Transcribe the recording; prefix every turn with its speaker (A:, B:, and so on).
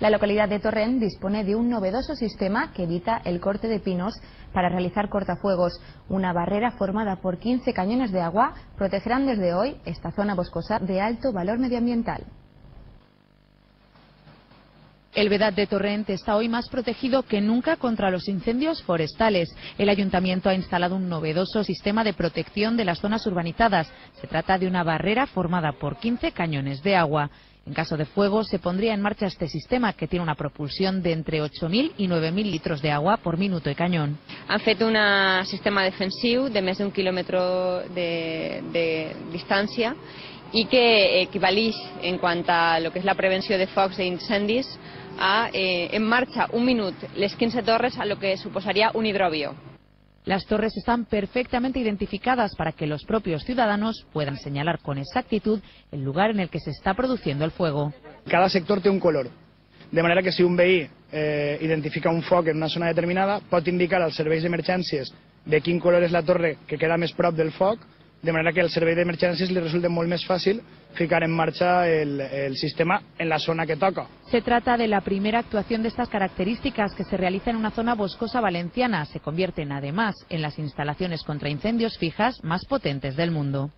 A: La localidad de Torrent dispone de un novedoso sistema que evita el corte de pinos para realizar cortafuegos. Una barrera formada por 15 cañones de agua protegerán desde hoy esta zona boscosa de alto valor medioambiental.
B: El Vedat de Torrent está hoy más protegido que nunca contra los incendios forestales. El ayuntamiento ha instalado un novedoso sistema de protección de las zonas urbanizadas. Se trata de una barrera formada por 15 cañones de agua. En caso de fuego se pondría en marcha este sistema, que tiene una propulsión de entre 8.000 i 9.000 litros de agua por minuto de cañón.
C: Han fet un sistema defensiu de més d'un quilòmetre de distància i que equivalix en quant a lo que és la prevenció de focs i incendis a en marcha un minut les 15 torres a lo que suposaría un hidrobio.
B: Las torres están perfectamente identificadas para que los propios ciudadanos puedan señalar con exactitud el lugar en el que se está produciendo el fuego.
D: Cada sector té un color, de manera que si un veí identifica un foc en una zona determinada, pot indicar als serveis d'emergències de quin color és la torre que queda més prop del foc, de manera que al servei d'emergències li resulta molt més fàcil ficar en marcha el sistema en la zona que toca.
B: Se trata de la primera actuación de estas características que se realiza en una zona boscosa valenciana. Se convierten además en las instalaciones contra incendios fijas más potentes del mundo.